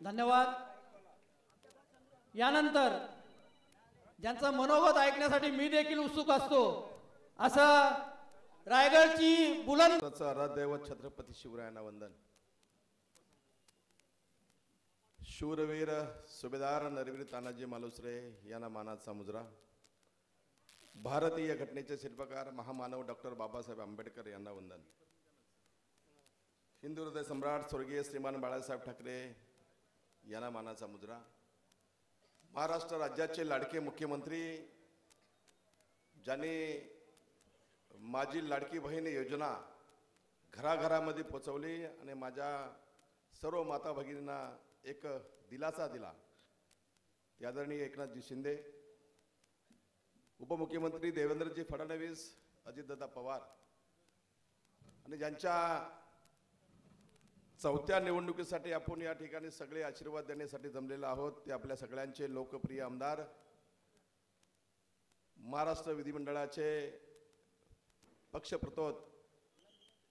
धन्यवाद। यानंतर ज्यांचं मनोगत ऐकण्यासाठी मी देखील उत्सुक असतो असा रायगडची बुलंद दैवत छत्रपती शिवरायांना वंदन। शूरवीर सुभेदार नरवीर तानाजी मालुसरे यांना मानाचा मुजरा। भारतीय घटनेचे शिल्पकार महामानव डॉक्टर बाबासाहेब आंबेडकर यांना वंदन। हिंदू हृदय सम्राट स्वर्गीय श्रीमान बाळासाहेब ठाकरे यांना मानाचा मुजरा। महाराष्ट्र राज्याचे लाडके मुख्यमंत्री ज्यांनी माझी लाडकी बहीण योजना घराघरामध्ये पोचवली आणि माझ्या सर्व माता भगिनींना एक दिलासा दिला, आदरणीय एकनाथजी शिंदे, उपमुख्यमंत्री देवेंद्रजी फडणवीस, अजितदादा पवार आणि ज्यांच्या चौथ्या निवडणुकीसाठी आपण या ठिकाणी सगळे आशीर्वाद देण्यासाठी जमलेले आहोत ते आपल्या सगळ्यांचे लोकप्रिय आमदार, महाराष्ट्र विधिमंडळाचे पक्षप्रतोद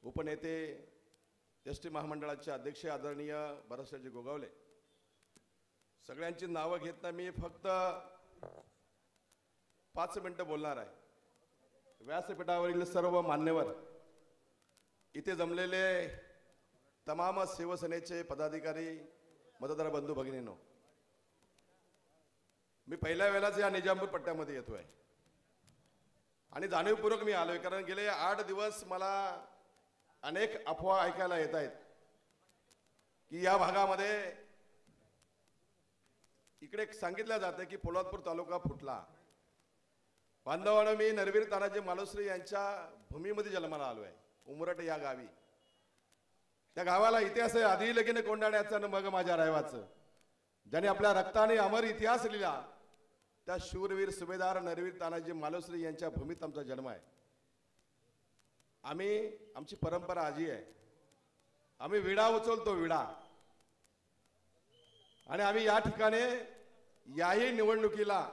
उपनेते, एसटी महामंडळाचे अध्यक्ष आदरणीय भरतजी गोगावले, सगळ्यांची नावं घेतना मी फक्त 5 मिनिटं बोलणार आहे। व्यासपीठावरील सर्व मान्यवर, इथे जमलेले तमाम शिवसेनेचे पदाधिकारी, मतदार बंधू भगिनींनो, मी पहिल्या वेळेलाच या निजामपूर पट्ट्यामध्ये येतोय आणि जाणीवपूर्वक मी आलोय, कारण गेले 8 दिवस मला अनेक अफवा ऐकायला येत आहेत की या भागामध्ये इकडे सांगितलं जातं की पोलादपूर तालुका फुटला। बांधवांनो, मी नरवीर तानाजी मालुसरे यांच्या भूमीमध्ये जन्माला आलोय, उमरट या गावी। त्या गावाला इतिहास आहे आधी लगीने कोंडाण्याचा न मग माझ्या रायवाचं, ज्याने आपल्या रक्ताने अमर इतिहास लिहिला त्या शूरवीर सुभेदार नरवीर तानाजी मालुसरे यांच्या भूमीत आमचा जन्म आहे। आमची परंपरा आजी आहे, आम्ही विडा उचलतो, विडा, आणि आम्ही या ठिकाणी याही निवडणुकीला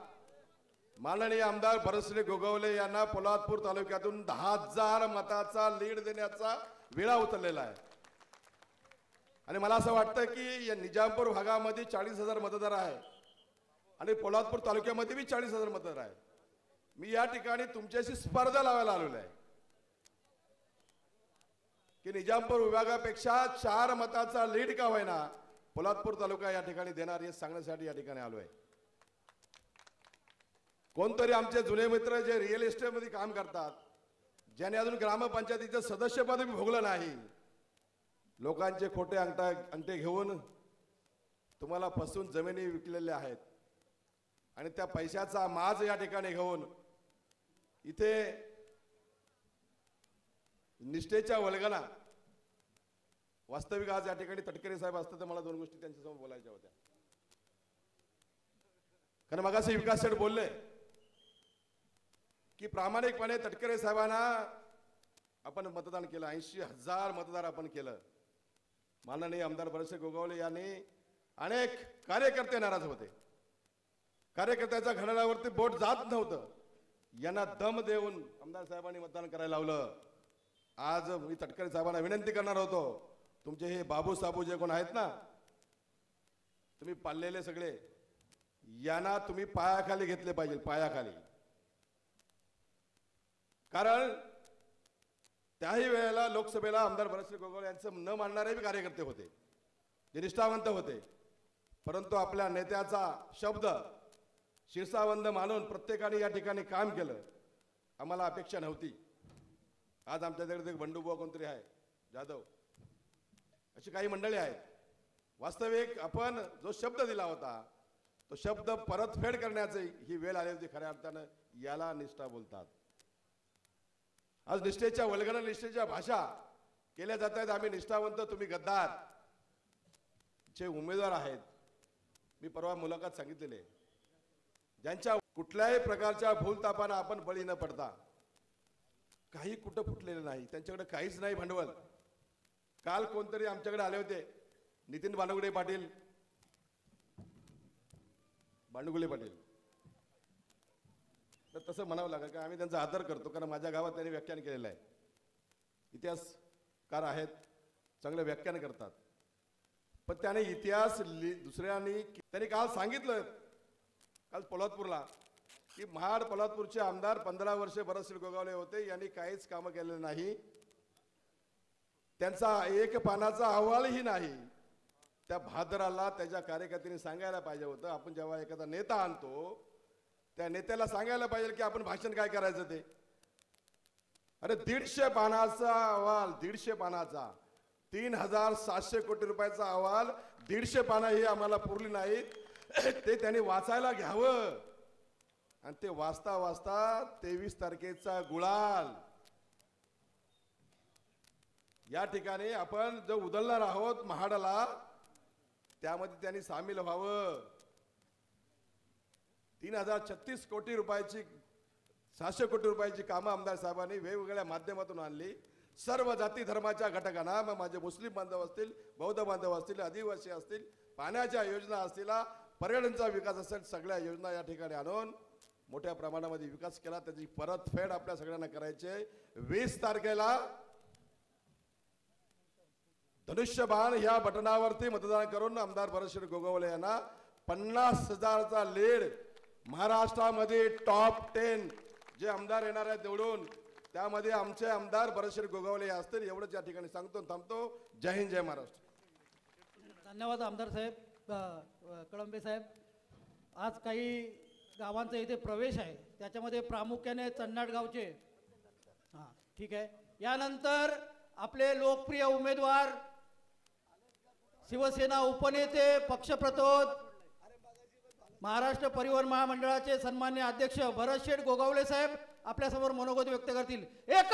माननीय आमदार भरतजी गोगावले यांना पोलादपूर तालुक्यातून 10,000 मताचा लीड देण्याचा विडा उचललेला आहे। आणि मला असं वाटतं की या निजामपूर भागामध्ये 40,000 मतदार आहे आणि पोलादपूर तालुक्यामध्ये भी 40,000 मतदार आहे। मी या ठिकाणी तुमच्याशी स्पर्धा लावायला आलेलो आहे की निजामपूर विभागापेक्षा 4 मताचा लीड का होईना पोलादपूर तालुका या ठिकाणी देणार हे सांगण्यासाठी या ठिकाणी आलोय। कोणतरी आमचे जुने मित्र जे रिअल एस्टेट मध्ये काम करतात, ज्याने अजून ग्रामपंचायतीचं सदस्यपद भोगलं नाही, लोकांचे खोटे अंगठे घेऊन तुम्हाला फसवून जमिनी विकलेल्या आहेत आणि त्या पैशाचा माज या ठिकाणी घेऊन इथे निष्ठेच्या वल्गना, वास्तविक आज या ठिकाणी तटकरे साहेब असतात तर मला 2 गोष्टी त्यांच्यासमोर बोलायच्या होत्या, कारण मगाशी विकास शेठ बोलले की प्रामाणिकपणे तटकरे साहेबांना आपण मतदान केलं, 80,000 मतदार आपण केलं। माननीय आमदार भरतजी गोगावले यांनी अनेक कार्यकर्ते नाराज होते, कार्यकर्त्याच्या घड्याळावरती बोट जात नव्हतं, यांना दम देऊन आमदार साहेबांनी मतदान करायला लावलं। आज मी तटकरे साहेबांना विनंती करणार होतो, तुमचे हे बाबू साबू जे कोण आहेत ना, तुम्ही पाळलेले सगळे, यांना तुम्ही पायाखाली घेतले पाहिजे, पायाखाली, कारण त्याही वेळेला लोकसभेला आमदार भरतजी गोगावले यांचं न मानणारे कार्यकर्ते होते, जे निष्ठावंत होते, परंतु आपल्या नेत्याचा शब्द शिरसावंत मानून प्रत्येकाने या ठिकाणी काम केलं। आम्हाला अपेक्षा नव्हती। आज आमच्याकडे एक बंडूबुवा कोणतरी आहे, जाधव, अशी काही मंडळी आहेत। वास्तविक आपण जो शब्द दिला होता तो शब्द परतफेड करण्याची ही वेळ आली होती, खऱ्या अर्थानं याला निष्ठा बोलतात। आज निष्ठेच्या वल्गना, निष्ठेच्या भाषा केल्या जात आहेत। आम्ही निष्ठावंत, तुम्ही गद्दार जे उमेदवार आहेत, मी परवा मुलाखत सांगितलेले, ज्यांच्या कुठल्याही प्रकारच्या भूलतापांना आपण बळी न पडता, काही कुठं फुटलेलं नाही, त्यांच्याकडे काहीच नाही भांडवल। काल कोणतरी आमच्याकडे आले होते, नितीन बांडुगुळे पाटील, तर तसं म्हणावं लागेल की आम्ही त्यांचा आदर करतो, कारण माझ्या गावात त्यांनी व्याख्यान केलेलं आहे, इतिहासकार आहेत, चांगले व्याख्यान करतात। पण त्याने इतिहास दुसऱ्यांनी त्यांनी काल सांगितलं, काल पोलादपूरला, की महाड पोलादपूरचे आमदार 15 वर्षे भरतसिंग गोगावले होते, यांनी काहीच कामं केलेलं नाही, त्यांचा एक पानाचा अहवालही नाही. त्या भादराला त्याच्या कार्यकर्त्यांनी सांगायला पाहिजे होतं. आपण जेव्हा एखादा नेता आणतो त्या नेत्याला सांगायला पाहिजे की आपण भाषण काय करायचं ते. अरे 150 पानाचा अहवाल, 150 पानाचा, 3700 कोटी रुपयाचा अहवाल, 150 पानं ही आम्हाला पुरली नाहीत. ते त्यांनी वाचायला घ्यावं. आणि ते वाचता वाचता 23 तारखेचा गुलाल या ठिकाणी आपण जो उधळणार आहोत महाडाला, त्यामध्ये त्यांनी सामील व्हावं. 3036 कोटी रुपयाची, 700 कोटी रुपयाची कामं आमदार साहेबांनी वेगवेगळ्या माध्यमातून आणली. सर्व जाती धर्माच्या घटकांना, मग माझे मुस्लिम बांधव असतील, बौद्ध बांधव असतील, आदिवासी असतील, पाण्याच्या योजना असतील, पर्यटनचा विकास असेल, सगळ्या योजना या ठिकाणी आणून मोठ्या प्रमाणामध्ये विकास केला. त्याची परतफेड आपल्या सगळ्यांना करायची आहे. 20 तारखेला धनुष्यबाण ह्या बटनावरती मतदान करून आमदार भरतसिंग गोगावले यांना 50,000चा लीड, महाराष्ट्रामध्ये टॉप 10 जे आमदार येणार आहेत निवडून, त्यामध्ये आमचे आमदार भरतसिंग गोगावले असतील. एवढंच या ठिकाणी सांगतो, थांबतो. जय हिंद, जय महाराष्ट्र. धन्यवाद आमदार साहेब, कळंबे साहेब. आज काही गावांचा इथे प्रवेश आहे, त्याच्यामध्ये प्रामुख्याने चन्नाड गावचे. हां, ठीक आहे. यानंतर आपले लोकप्रिय उमेदवार, शिवसेना उपनेते, पक्षप्रतोद, महाराष्ट्र परिवहन महामंडळाचे सन्मान्य अध्यक्ष भरतशेठ गोगावले साहेब आपल्यासमोर मनोगत व्यक्त करतील. एकच